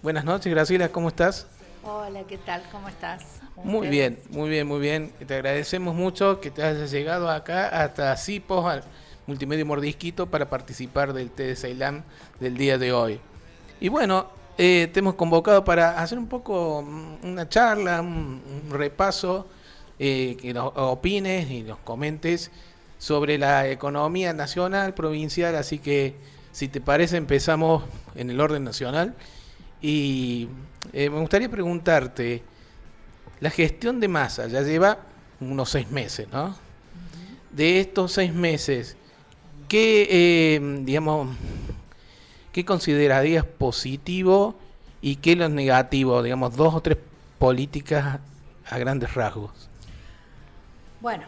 Buenas noches, Graciela, ¿cómo estás? Hola, ¿qué tal? ¿Cómo estás? Muy bien, muy bien, muy bien. Te agradecemos mucho que te hayas llegado acá hasta Cipos, al Multimedio Mordisquito, para participar del té de Ceilán del día de hoy. Y bueno, te hemos convocado para hacer un poco una charla, un repaso, que nos opines y nos comentes sobre la economía nacional, provincial, así que si te parece empezamos en el orden nacional. Y me gustaría preguntarte, la gestión de Massa ya lleva unos 6 meses, ¿no? Ujú. De estos 6 meses, ¿qué, digamos, qué considerarías positivo y qué lo negativo? Digamos, dos o tres políticas a grandes rasgos. Bueno,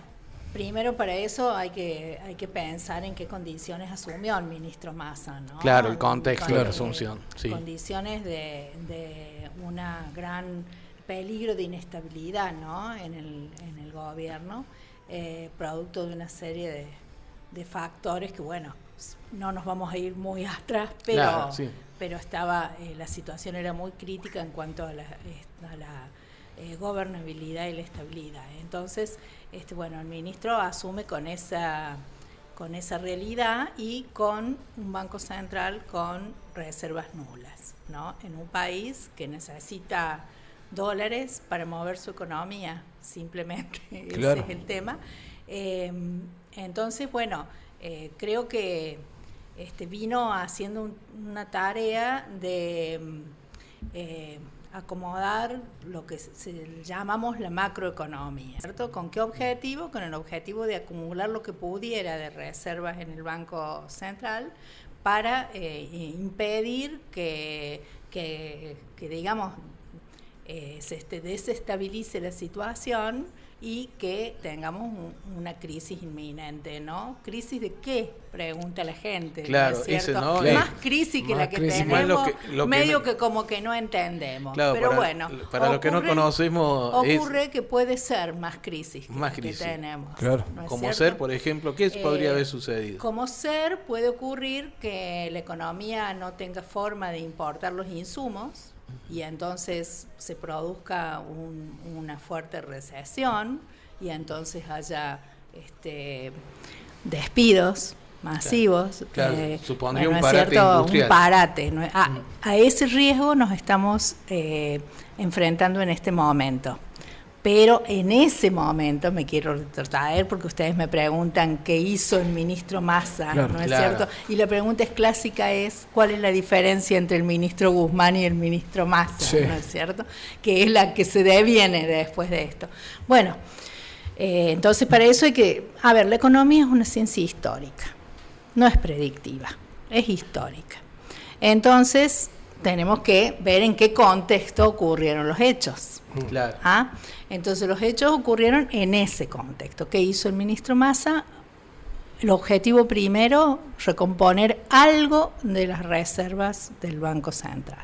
primero para eso hay que pensar en qué condiciones asumió el ministro Massa, Claro, el ¿no? contexto de la asunción, sí. Condiciones de una gran peligro de inestabilidad, ¿no? En el gobierno, producto de una serie de factores que, bueno, no nos vamos a ir muy atrás, Claro, sí. pero estaba, la situación era muy crítica en cuanto a la gobernabilidad y la estabilidad. Entonces, bueno, el ministro asume con esa realidad y con un banco central con reservas nulas, ¿no? En un país que necesita dólares para mover su economía, simplemente Claro. ese es el tema. Entonces, bueno, creo que vino haciendo una tarea de acomodar lo que llamamos la macroeconomía, ¿cierto? ¿Con qué objetivo? Con el objetivo de acumular lo que pudiera de reservas en el Banco Central para impedir que digamos, se desestabilice la situación y que tengamos una crisis inminente, ¿no? ¿Crisis de qué? Pregunta la gente, Claro, ¿no es cierto? ese no. Más crisis que la que tenemos, medio que como que no entendemos. Claro, pero bueno, para lo que no conocemos ocurre que puede ser más crisis que más la crisis. que tenemos. Claro. ¿No es Como cierto? ser, por ejemplo, ¿qué podría haber sucedido? Como ser puede ocurrir que la economía no tenga forma de importar los insumos y entonces se produzca una fuerte recesión y entonces haya despidos masivos. Claro, supondría bueno, un parate industrial. Un parate. ¿No? A ese riesgo nos estamos enfrentando en este momento. Pero en ese momento me quiero retrotraer porque ustedes me preguntan qué hizo el ministro Massa, claro, ¿no es claro. cierto? Y la pregunta es clásica, es ¿cuál es la diferencia entre el ministro Guzmán y el ministro Massa? Sí. ¿No es cierto? Que es la que se deviene después de esto. Bueno, entonces para eso hay que... A ver, la economía es una ciencia histórica, no es predictiva, es histórica. Entonces tenemos que ver en qué contexto ocurrieron los hechos. Claro. ¿Ah? Entonces los hechos ocurrieron en ese contexto. ¿Qué hizo el ministro Massa? El objetivo primero, recomponer algo de las reservas del Banco Central.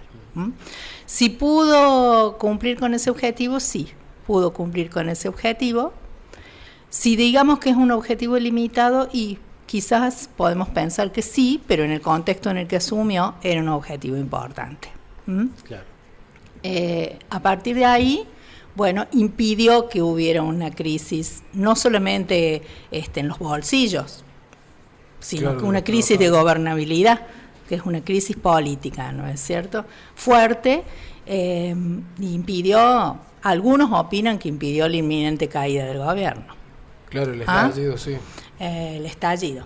Si pudo cumplir con ese objetivo, sí, pudo cumplir con ese objetivo. Si digamos que es un objetivo limitado, y quizás podemos pensar que sí, pero en el contexto en el que asumió era un objetivo importante. Claro. A partir de ahí, bueno, impidió que hubiera una crisis, no solamente en los bolsillos, sino claro, que una crisis de gobernabilidad, que es una crisis política, ¿no es cierto? Fuerte, impidió, algunos opinan que impidió la inminente caída del gobierno. Claro, el estallido, sí. El estallido.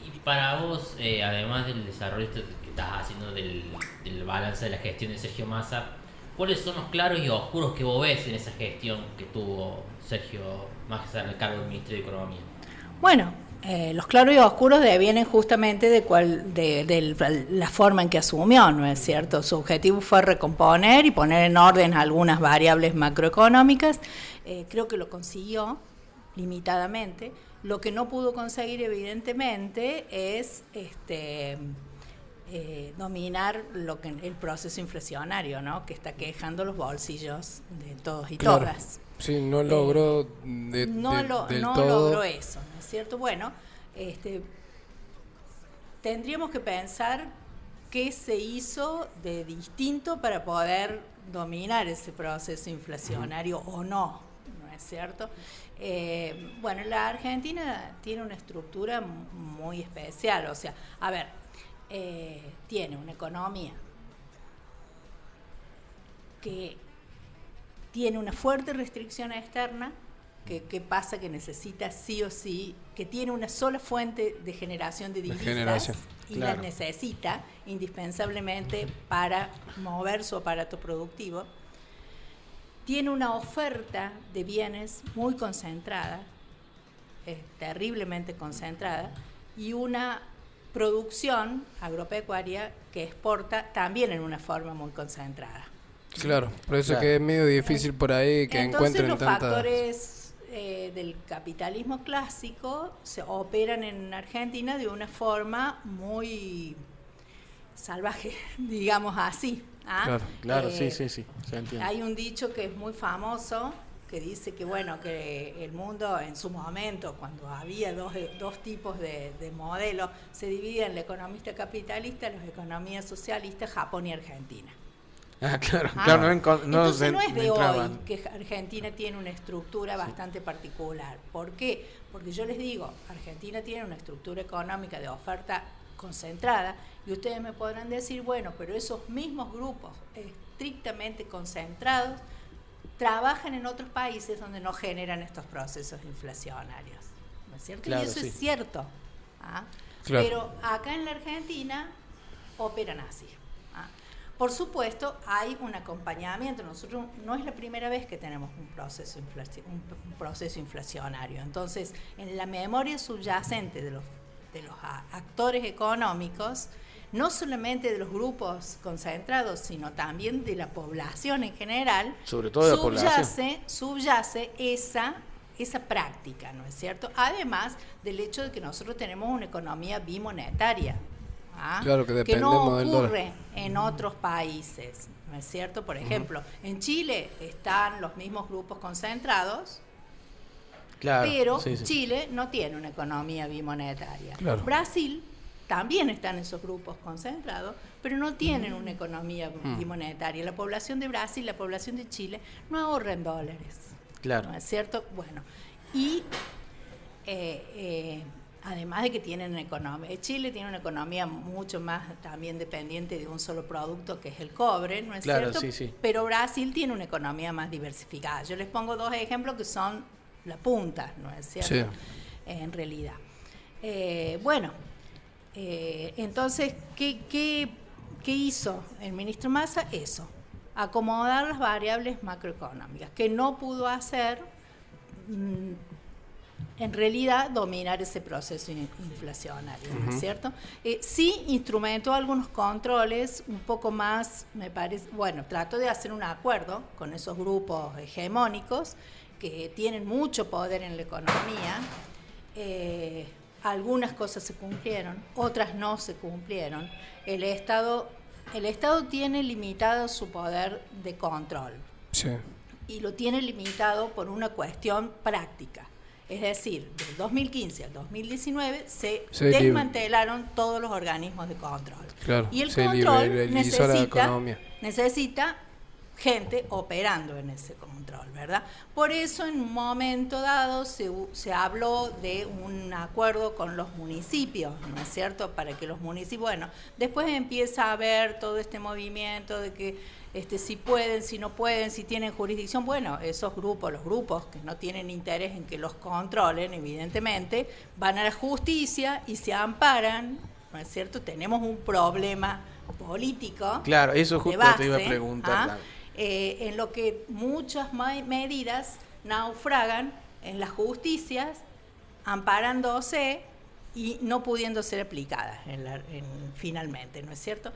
Y para vos, además del desarrollo que estás haciendo del balance de la gestión de Sergio Massa, ¿cuáles son los claros y oscuros que vos ves en esa gestión que tuvo Sergio Massa en el cargo del Ministerio de Economía? Bueno, los claros y oscuros devienen justamente de la forma en que asumió, ¿no es cierto? Su objetivo fue recomponer y poner en orden algunas variables macroeconómicas. Creo que lo consiguió limitadamente. Lo que no pudo conseguir, evidentemente, es dominar el proceso inflacionario, ¿no? Que está quejando los bolsillos de todos y claro. Todas. Sí, no logró no todo. logró eso, ¿no es cierto? Bueno, tendríamos que pensar qué se hizo de distinto para poder dominar ese proceso inflacionario o no, ¿no es cierto? Bueno, la Argentina tiene una estructura muy especial, o sea, a ver, tiene una economía que tiene una fuerte restricción externa, que pasa que necesita sí o sí, que tiene una sola fuente de generación de divisas y claro, las necesita indispensablemente para mover su aparato productivo. Tiene una oferta de bienes muy concentrada, terriblemente concentrada, y una producción agropecuaria que exporta también en una forma muy concentrada. Claro, por eso Claro. que es medio difícil por ahí que Entonces encuentren los tantas... factores del capitalismo clásico se operan en Argentina de una forma muy salvaje, digamos así. ¿Ah? Claro, sí, se entiende. Hay un dicho que es muy famoso que dice que bueno, que el mundo en su momento, cuando había dos tipos de modelos, se dividía en la economía capitalista, las economías socialistas, Japón y Argentina. Claro, Ah, claro, entonces no es de hoy entraban. que Argentina tiene una estructura bastante particular. ¿Por qué? Porque yo les digo, Argentina tiene una estructura económica de oferta concentrada y ustedes me podrán decir, bueno, pero esos mismos grupos estrictamente concentrados trabajan en otros países donde no generan estos procesos inflacionarios, ¿no es cierto? Claro, y eso sí. es cierto. ¿Ah? Claro. Pero acá en la Argentina operan así. ¿Ah? Por supuesto, hay un acompañamiento. Nosotros no es la primera vez que tenemos un proceso inflacionario. Entonces, en la memoria subyacente de los actores económicos, no solamente de los grupos concentrados, sino también de la población en general, Sobre todo de la población. subyace esa práctica, ¿no es cierto? Además del hecho de que nosotros tenemos una economía bimonetaria. ¿Ah? Claro, que dependemos no del ocurre en otros países, ¿no es cierto? Por ejemplo, en Chile están los mismos grupos concentrados, Claro, pero sí. Chile no tiene una economía bimonetaria. Claro. Brasil también están esos grupos concentrados, pero no tienen una economía bimonetaria. La población de Brasil, la población de Chile no ahorra en dólares. Claro. ¿No es cierto? Bueno, y además de que tienen una economía, Chile tiene una economía mucho más también dependiente de un solo producto que es el cobre, ¿no es Claro, cierto? sí. Pero Brasil tiene una economía más diversificada. Yo les pongo dos ejemplos que son la punta, ¿no es cierto? Sí. En realidad. Entonces, ¿qué hizo el ministro Massa? Eso, acomodar las variables macroeconómicas, que no pudo hacer, en realidad, dominar ese proceso inflacionario, ¿no es cierto? Sí instrumentó algunos controles un poco más, me parece, bueno, trató de hacer un acuerdo con esos grupos hegemónicos que tienen mucho poder en la economía. Algunas cosas se cumplieron, otras no se cumplieron. El Estado tiene limitado su poder de control. Sí. Y lo tiene limitado por una cuestión práctica. Es decir, del 2015 al 2019 se desmantelaron todos los organismos de control. Claro, y el se control liberalizó la economía. necesita gente operando en ese control, ¿verdad? Por eso en un momento dado se habló de un acuerdo con los municipios, ¿no es cierto? Para que los municipios, bueno, después empieza a haber todo este movimiento de que si pueden, si no pueden, si tienen jurisdicción, bueno, esos grupos, los grupos que no tienen interés en que los controlen, evidentemente, van a la justicia y se amparan, ¿no es cierto? Tenemos un problema político. Claro, eso justo de base, te iba a preguntar. En lo que muchas medidas naufragan en las justicias, amparándose y no pudiendo ser aplicadas finalmente, ¿no es cierto?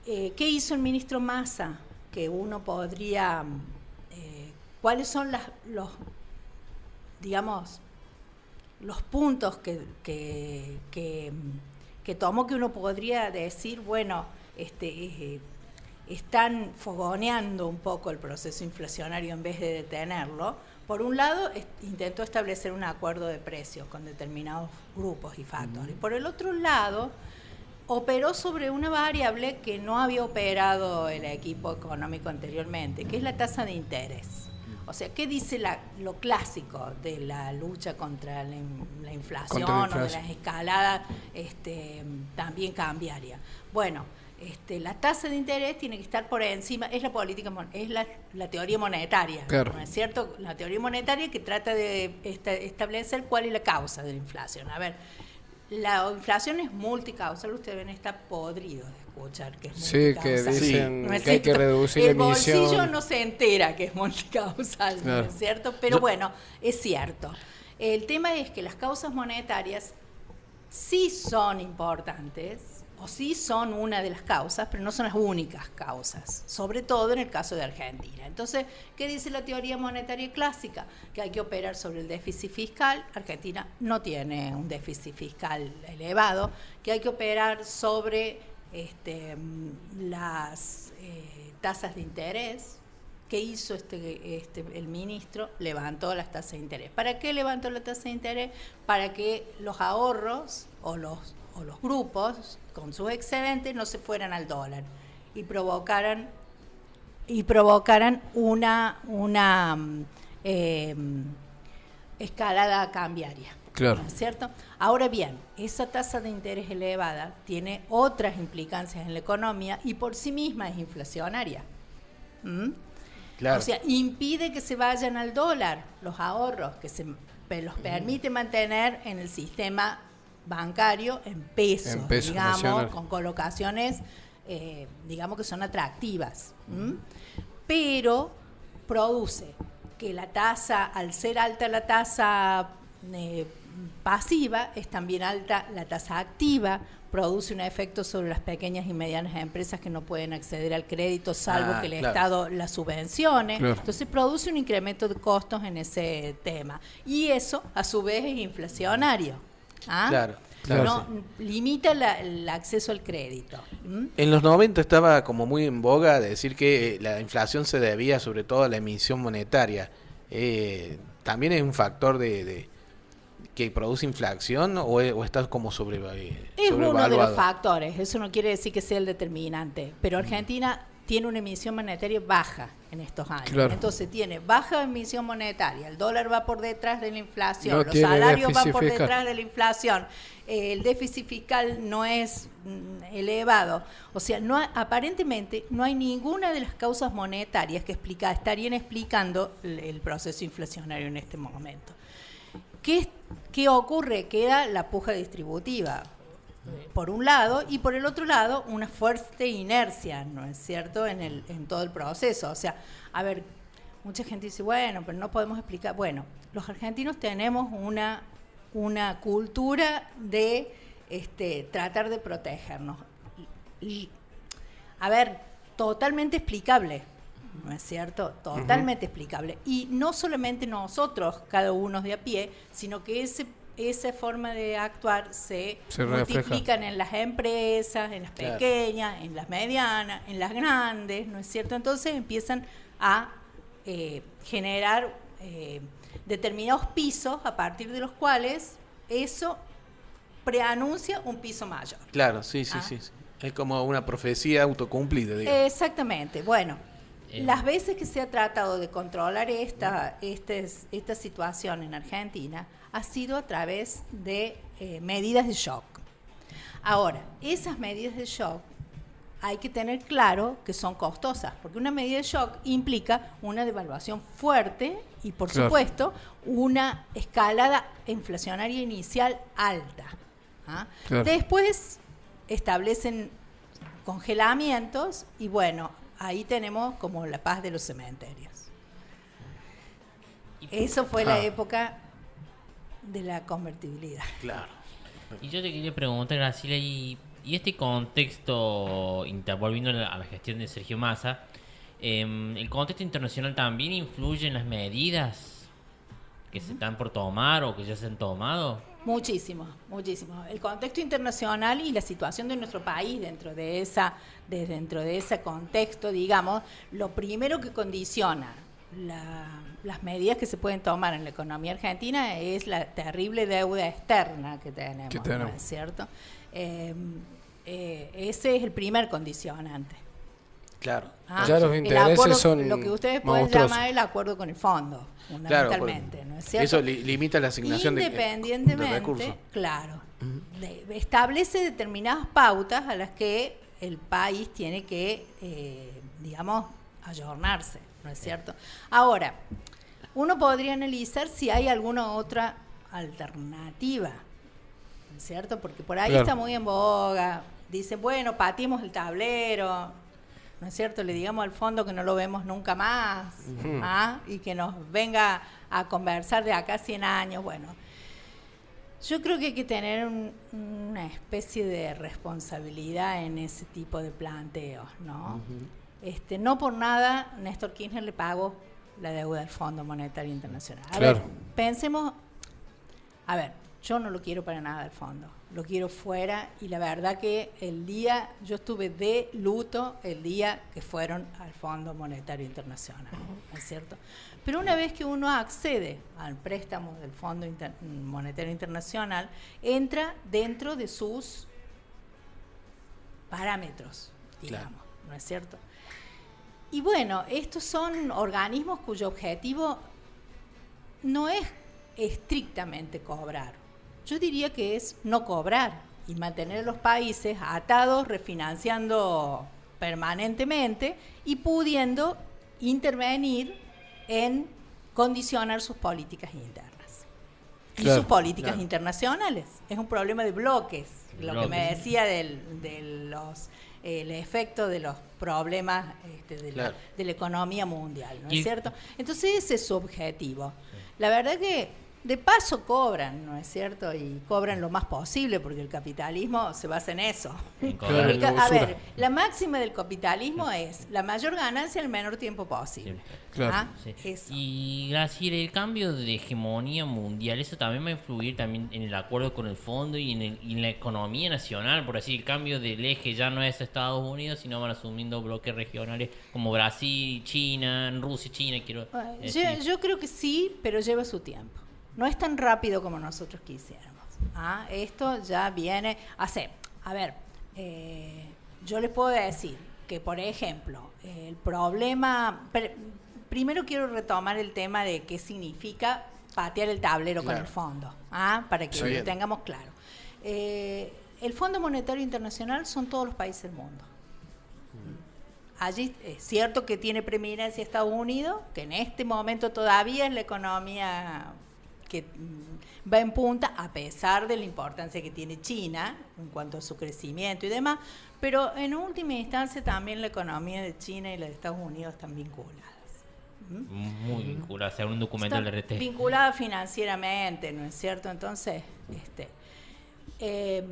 ¿Qué hizo el ministro Massa? Que uno podría... ¿cuáles son los puntos que tomó, que uno podría decir, bueno, están fogoneando un poco el proceso inflacionario en vez de detenerlo? Por un lado, intentó establecer un acuerdo de precios con determinados grupos y factores. Por el otro lado, operó sobre una variable que no había operado el equipo económico anteriormente, que es la tasa de interés. O sea, ¿qué dice lo clásico de la lucha contra la inflación o de las escaladas también cambiaria? Bueno, la tasa de interés tiene que estar por encima, es la política, es la teoría monetaria, claro. ¿no es cierto? La teoría monetaria que trata de establecer cuál es la causa de la inflación. A ver, la inflación es multicausal, ustedes ven, está podrido de escuchar que es multicausal. Sí, que dicen ¿no es que hay que cierto? reducir la emisión. El bolsillo no se entera que es multicausal, claro. ¿no es cierto? Pero bueno, es cierto. El tema es que las causas monetarias sí son importantes, o sí son una de las causas, pero no son las únicas causas, sobre todo en el caso de Argentina. Entonces, ¿qué dice la teoría monetaria clásica? Que hay que operar sobre el déficit fiscal. Argentina no tiene un déficit fiscal elevado, que hay que operar sobre las tasas de interés. ¿Qué hizo el ministro? Levantó las tasas de interés. ¿Para qué levantó la tasa de interés? Para que los ahorros o los grupos con sus excedentes no se fueran al dólar y provocaran una escalada cambiaria. Claro. ¿No es cierto? Ahora bien, esa tasa de interés elevada tiene otras implicancias en la economía y por sí misma es inflacionaria. Claro. O sea, impide que se vayan al dólar los ahorros, que los permite mantener en el sistema bancario en pesos, digamos, nacional, con colocaciones, digamos que son atractivas. Pero produce que la tasa, al ser alta la tasa pasiva, es también alta la tasa activa, produce un efecto sobre las pequeñas y medianas empresas que no pueden acceder al crédito salvo que el Estado las subvencione. Claro. Entonces produce un incremento de costos en ese tema. Y eso, a su vez, es inflacionario. Claro. No, limita el acceso al crédito. En los 90 estaba como muy en boga decir que la inflación se debía sobre todo a la emisión monetaria. ¿También es un factor de que produce inflación o está como sobrevaluado? Es uno de los factores, eso no quiere decir que sea el determinante, pero Argentina tiene una emisión monetaria baja en estos años. Claro. Entonces tiene baja emisión monetaria, el dólar va por detrás de la inflación, los salarios van por detrás de la inflación, el déficit fiscal no es elevado. O sea, aparentemente no hay ninguna de las causas monetarias que estarían explicando el proceso inflacionario en este momento. ¿Qué ocurre? Queda la puja distributiva, por un lado, y por el otro lado, una fuerte inercia, ¿no es cierto?, en todo el proceso. O sea, a ver, mucha gente dice, bueno, pero no podemos explicar. Bueno, los argentinos tenemos una cultura de tratar de protegernos. A ver, totalmente explicable. ¿No es cierto? Totalmente explicable. Y no solamente nosotros, cada uno de a pie, sino que esa forma de actuar se multiplican en las empresas, en las pequeñas, en las medianas, en las grandes, ¿no es cierto? Entonces empiezan a generar determinados pisos a partir de los cuales eso preanuncia un piso mayor. Claro, sí. Es como una profecía autocumplida, digamos. Exactamente. Bueno, las veces que se ha tratado de controlar esta situación en Argentina ha sido a través de medidas de shock. Ahora, esas medidas de shock hay que tener claro que son costosas, porque una medida de shock implica una devaluación fuerte y, por supuesto, una escalada inflacionaria inicial alta. Después establecen congelamientos y, bueno, ahí tenemos como la paz de los cementerios. Eso fue la época de la convertibilidad. Claro. Y yo te quería preguntar, Graciela, y este contexto, volviendo a la gestión de Sergio Massa, ¿el contexto internacional también influye en las medidas que se están por tomar o que ya se han tomado? Muchísimo. El contexto internacional y la situación de nuestro país dentro de ese contexto, digamos, lo primero que condiciona las medidas que se pueden tomar en la economía argentina es la terrible deuda externa que tenemos. ¿No es cierto? ese es el primer condicionante. Claro. Ya los intereses acuerdo, son lo que ustedes pueden monstruosos. llamar el acuerdo con el fondo, fundamentalmente, claro, ¿no es cierto? eso limita la asignación de recursos. Claro, establece determinadas pautas a las que el país tiene que, digamos, ayornarse, ¿no es cierto? Ahora, uno podría analizar si hay alguna otra alternativa, ¿no es cierto? Porque por ahí está muy en boga, dicen, bueno, pateemos el tablero, ¿no es cierto? Le digamos al fondo que no lo vemos nunca más, y que nos venga a conversar de acá a 100 años. Bueno, yo creo que hay que tener una especie de responsabilidad en ese tipo de planteos, ¿no? No por nada Néstor Kirchner le pagó la deuda al Fondo Monetario Internacional. A ver, pensemos, yo no lo quiero para nada al fondo, lo quiero fuera, y la verdad que yo estuve de luto el día que fueron al Fondo Monetario Internacional, ¿no es cierto? Pero una vez que uno accede al préstamo del Fondo Monetario Internacional, entra dentro de sus parámetros, digamos, ¿no es cierto? Y bueno, estos son organismos cuyo objetivo no es estrictamente cobrar. Yo diría que es no cobrar y mantener a los países atados, refinanciando permanentemente y pudiendo intervenir en condicionar sus políticas internas y sus políticas internacionales. Es un problema de bloques, lo que me decía el efecto de los problemas de la economía mundial, ¿no es cierto? Entonces ese es su objetivo. La verdad que de paso cobran, ¿no es cierto? Y cobran lo más posible, porque el capitalismo se basa en eso. A ver, la máxima del capitalismo es la mayor ganancia en el menor tiempo posible. Claro. Eso. Y Graciela, el cambio de hegemonía mundial, eso también va a influir también en el acuerdo con el fondo y en la economía nacional, por así el cambio del eje ya no es Estados Unidos, sino van asumiendo bloques regionales como Brasil, China, Rusia, China, quiero decir. Yo creo que sí, pero lleva su tiempo. No es tan rápido como nosotros quisiéramos. Esto ya viene yo les puedo decir que, por ejemplo, el problema... Primero quiero retomar el tema de qué significa patear el tablero con el fondo, para que lo tengamos claro. El Fondo Monetario Internacional son todos los países del mundo. Allí es cierto que tiene preeminencia Estados Unidos, que en este momento todavía es la economía que va en punta, a pesar de la importancia que tiene China en cuanto a su crecimiento y demás, pero en última instancia también la economía de China y la de Estados Unidos están vinculadas. Muy vinculadas, según un documental de RT. Vinculadas financieramente, ¿no es cierto? Entonces, pero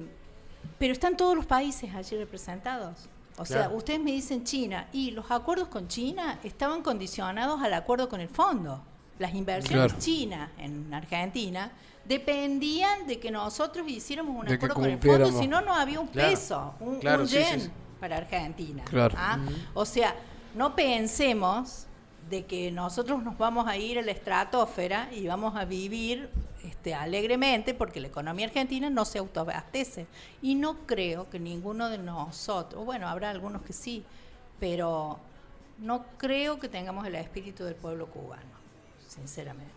están todos los países allí representados. O sea, ustedes me dicen China, y los acuerdos con China estaban condicionados al acuerdo con el fondo. Las inversiones chinas en Argentina dependían de que nosotros hiciéramos un acuerdo con el fondo, si no, no había un peso, un yen para Argentina. O sea, no pensemos de que nosotros nos vamos a ir a la estratosfera y vamos a vivir alegremente, porque la economía argentina no se autoabastece. Y no creo que ninguno de nosotros, bueno, habrá algunos que sí, pero no creo que tengamos el espíritu del pueblo cubano, sinceramente.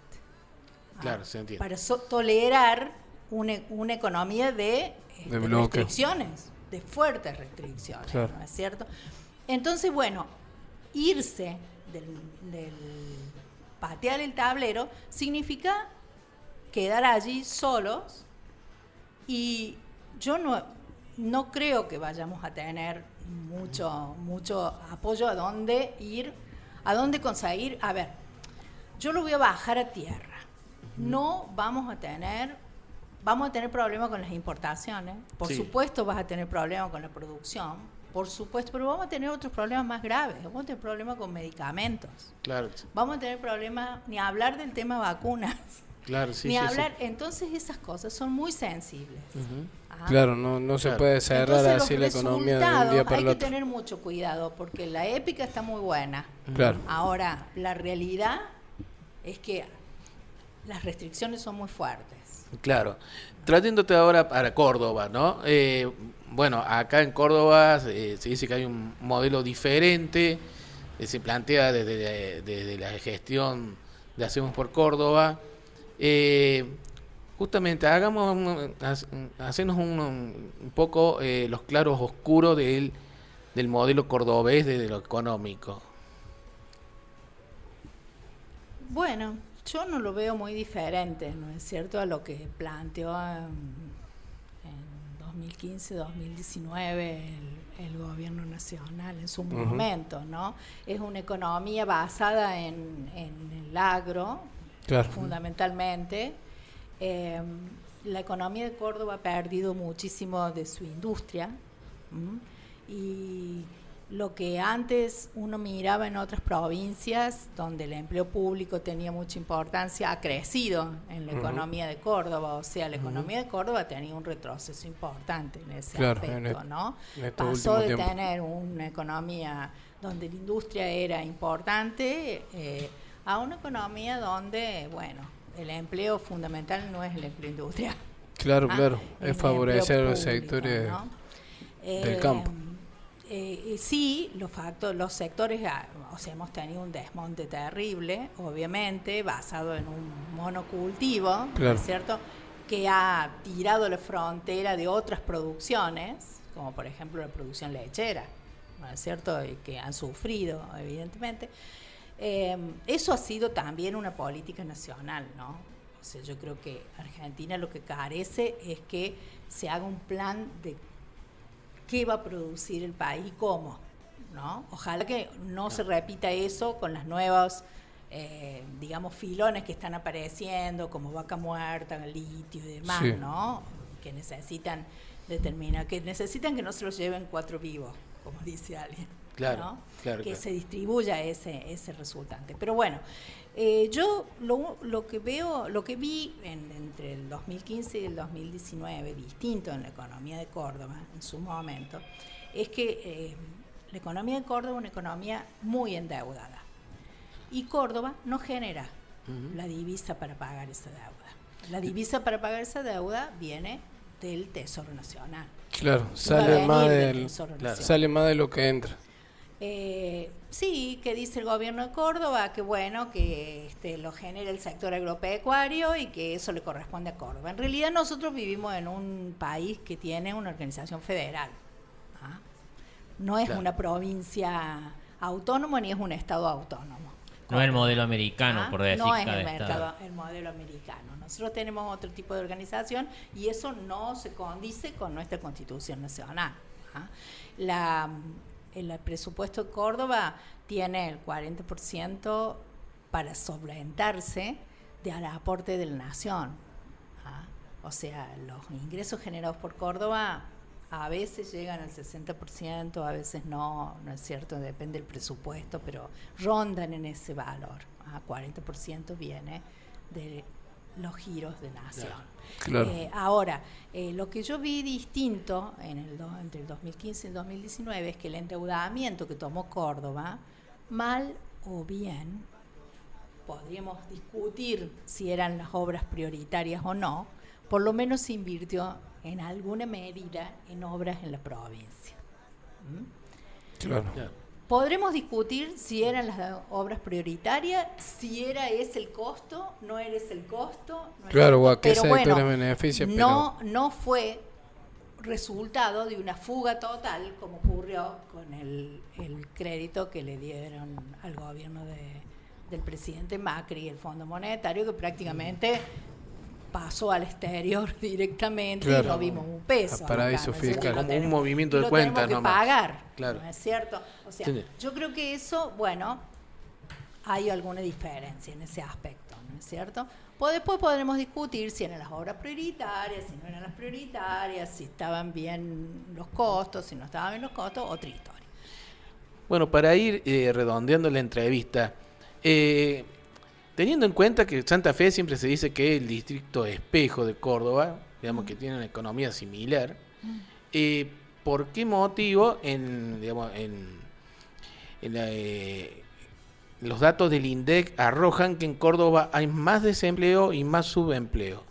Claro, se entiende. Para tolerar una economía de restricciones, de fuertes restricciones, ¿no es cierto? Entonces, bueno, irse del patear el tablero significa quedar allí solos, y yo no creo que vayamos a tener mucho apoyo a dónde ir, a dónde conseguir. A ver, yo lo voy a bajar a tierra. No vamos a tener problemas con las importaciones, por supuesto vas a tener problemas con la producción, por supuesto, pero vamos a tener otros problemas más graves. Vamos a tener problemas con medicamentos. Claro. Vamos a tener problemas, ni hablar del tema vacunas. Claro, sí, ni hablar. Entonces esas cosas son muy sensibles. Claro, no se puede cerrar. Entonces, así la economía de un día para el otro. Hay que tener mucho cuidado, porque la épica está muy buena. Claro. Ahora, la realidad es que las restricciones son muy fuertes. Claro. Trayéndote ahora para Córdoba, ¿no? Bueno, acá en Córdoba se dice que hay un modelo diferente, se plantea desde la gestión de Hacemos por Córdoba. Justamente, hacernos un poco los claros oscuros del modelo cordobés desde lo económico. Bueno, yo no lo veo muy diferente, ¿no es cierto?, a lo que planteó en 2015-2019 el gobierno nacional en su momento, ¿no? Es una economía basada en el agro, claro, fundamentalmente. La economía de Córdoba ha perdido muchísimo de su industria, y lo que antes uno miraba en otras provincias donde el empleo público tenía mucha importancia ha crecido en la economía de Córdoba. O sea, la economía de Córdoba tenía un retroceso importante en ese aspecto, ¿no? Pasó de tener una economía donde la industria era importante a una economía donde, bueno, el empleo fundamental no es el empleo industrial. Claro, es favorecer a los sectores, ¿no?, del campo. Sí, los sectores, o sea, hemos tenido un desmonte terrible, obviamente, basado en un monocultivo, ¿no es cierto?, que ha tirado la frontera de otras producciones, como por ejemplo la producción lechera, ¿no es cierto?, y que han sufrido, evidentemente. Eso ha sido también una política nacional, ¿no? O sea, yo creo que Argentina lo que carece es que se haga un plan de qué va a producir el país y cómo, ¿no? Ojalá que no se repita eso con las nuevas, digamos, filones que están apareciendo, como Vaca Muerta, litio y demás, sí, ¿no? Que necesitan que no se los lleven 4 vivos, como dice alguien. Claro, ¿no? Claro. Se distribuya ese resultante. Pero bueno, yo lo que vi entre el 2015 y el 2019, distinto en la economía de Córdoba en su momento, es que la economía de Córdoba es una economía muy endeudada. Y Córdoba no genera la divisa para pagar esa deuda. La divisa para pagar esa deuda viene del Tesoro Nacional. Claro, sale más de lo que entra. Sí, que dice el gobierno de Córdoba que bueno, que lo genera el sector agropecuario y que eso le corresponde a Córdoba. En realidad nosotros vivimos en un país que tiene una organización federal, ¿ah? No es una provincia autónoma ni es un estado autónomo. No es el modelo americano, por decir. No es el modelo americano. Nosotros tenemos otro tipo de organización y eso no se condice con nuestra Constitución Nacional, ¿ah? El presupuesto de Córdoba tiene el 40% para solventarse del aporte de la nación, ¿ah? O sea, los ingresos generados por Córdoba a veces llegan al 60%, a veces no es cierto, depende del presupuesto, pero rondan en ese valor, ¿ah? 40% viene de los giros de nación. Claro. Ahora, lo que yo vi distinto entre el 2015 y el 2019 es que el endeudamiento que tomó Córdoba, mal o bien, podríamos discutir si eran las obras prioritarias o no, por lo menos se invirtió en alguna medida en obras en la provincia. Claro. Podremos discutir si eran las obras prioritarias, si era ese el costo, no era ese el costo. Claro, o a qué sectores beneficia. No fue resultado de una fuga total, como ocurrió con el crédito que le dieron al gobierno del presidente Macri y el Fondo Monetario, que prácticamente pasó al exterior directamente, claro, y no vimos un peso. Paraíso fiscal. Como un movimiento de cuenta, ¿no? Tenemos que pagar, claro, ¿no es cierto? O sea, sí, yo creo que eso, bueno, hay alguna diferencia en ese aspecto, ¿no es cierto? Después podremos discutir si eran las obras prioritarias, si no eran las prioritarias, si estaban bien los costos, si no estaban bien los costos, otra historia. Bueno, para ir redondeando la entrevista, teniendo en cuenta que Santa Fe siempre se dice que es el distrito espejo de Córdoba, digamos, que tiene una economía similar, ¿por qué motivo los datos del INDEC arrojan que en Córdoba hay más desempleo y más subempleo?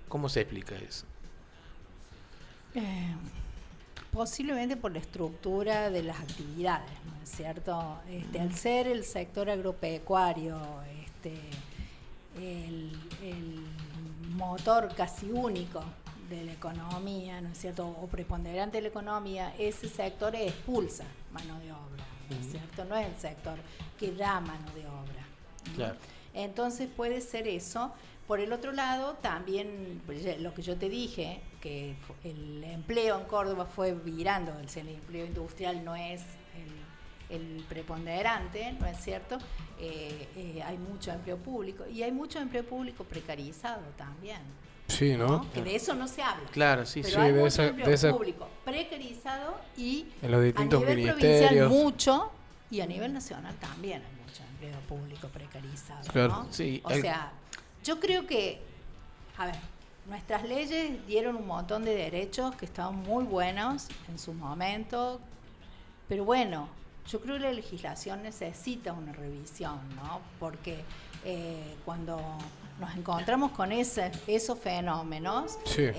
¿Cómo se explica eso? Posiblemente por la estructura de las actividades, ¿no es cierto? Al ser el sector agropecuario el motor casi único de la economía, ¿no es cierto?, o preponderante de la economía, ese sector expulsa mano de obra, ¿no es cierto? No es el sector que da mano de obra, ¿no? Claro. Entonces puede ser eso. Por el otro lado, también lo que yo te dije, que el empleo en Córdoba fue virando, el empleo industrial no es el preponderante, ¿no es cierto? Hay mucho empleo público, y hay mucho empleo público precarizado también. Sí, ¿no? Que de eso no se habla. Claro, sí, pero sí. hay mucho empleo público precarizado, y en los distintos a nivel ministerios. provincial mucho, y a nivel nacional también hay mucho empleo público precarizado, claro. ¿no? Sí, o sea, yo creo que, a ver, nuestras leyes dieron un montón de derechos que estaban muy buenos en su momento, pero bueno, yo creo que la legislación necesita una revisión, ¿no? Porque cuando nos encontramos con esos fenómenos, sí,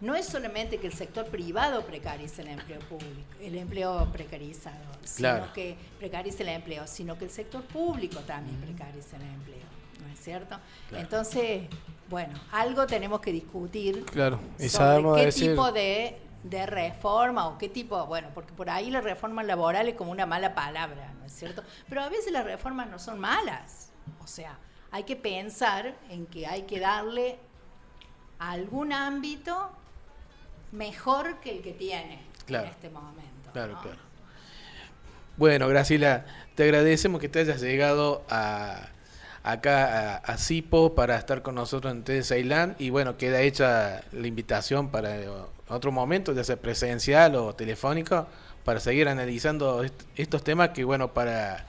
no es solamente que el sector privado precarice el empleo público, el empleo precarizado, claro, sino que precarice el empleo, sino que el sector público también precarice el empleo, ¿no es cierto? Claro. Entonces, bueno, algo tenemos que discutir, claro, y sobre sabemos qué decir tipo de reforma, o qué tipo, bueno, porque por ahí la reforma laboral es como una mala palabra, ¿no es cierto? Pero a veces las reformas no son malas, o sea, hay que pensar en que hay que darle a algún ámbito mejor que el que tiene, claro, en este momento. Claro, ¿no? claro. Bueno, Graciela, te agradecemos que te hayas llegado acá a Sipo para estar con nosotros en TD Ceilán, y bueno, queda hecha la invitación para otro momento, ya sea presencial o telefónico, para seguir analizando estos temas que, bueno, para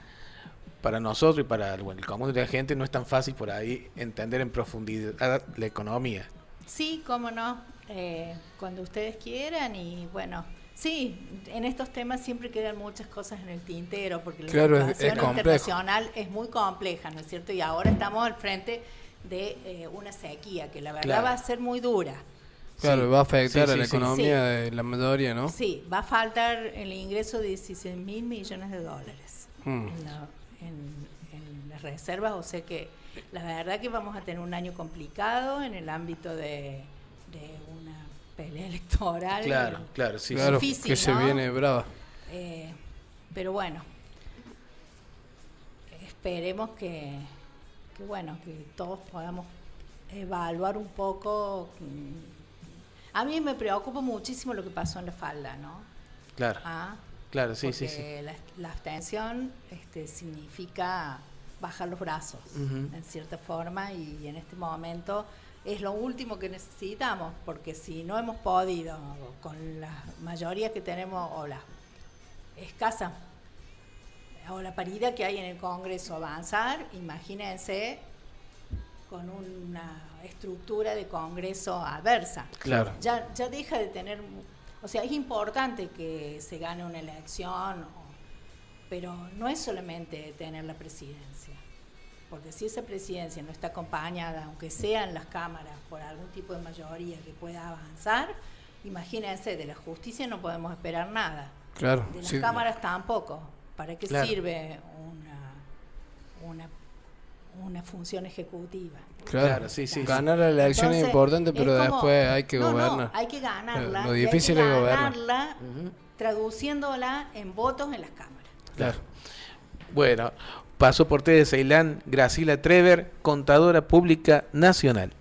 nosotros y para el común de la gente no es tan fácil por ahí entender en profundidad la economía. Sí, cómo no, cuando ustedes quieran, y bueno, sí, en estos temas siempre quedan muchas cosas en el tintero, porque la situación internacional es muy compleja, ¿no es cierto? Y ahora estamos al frente de una sequía que la verdad, claro, va a ser muy dura. Claro, sí, va a afectar a la economía de la mayoría, ¿no? Sí, va a faltar el ingreso de $16.000 millones en las reservas, o sea que la verdad que vamos a tener un año complicado en el ámbito de una pelea electoral. Claro, claro, sí, claro, difícil, que se viene brava. Pero bueno, esperemos que bueno, que todos podamos evaluar un poco. A mí me preocupa muchísimo lo que pasó en La Falda, ¿no? Claro. Claro, sí, sí, sí. La abstención significa bajar los brazos, en cierta forma, y en este momento es lo último que necesitamos, porque si no hemos podido, con la mayoría que tenemos, o la escasa, o la paridad que hay en el Congreso, avanzar, imagínense con una estructura de Congreso adversa. Claro. Ya deja de tener... O sea, es importante que se gane una elección, pero no es solamente tener la presidencia, porque si esa presidencia no está acompañada, aunque sea en las cámaras, por algún tipo de mayoría que pueda avanzar, imagínense, de la justicia no podemos esperar nada, claro, de las sí, cámaras tampoco. ¿Para qué sirve una función ejecutiva? Claro, sí, sí. Ganar la elección entonces, es importante, pero después hay que gobernar. No, hay que ganarla. Lo difícil es ganarla traduciéndola en votos en las cámaras. Claro. Bueno, pasó por TD Ceilán Graciela Trever, contadora pública nacional.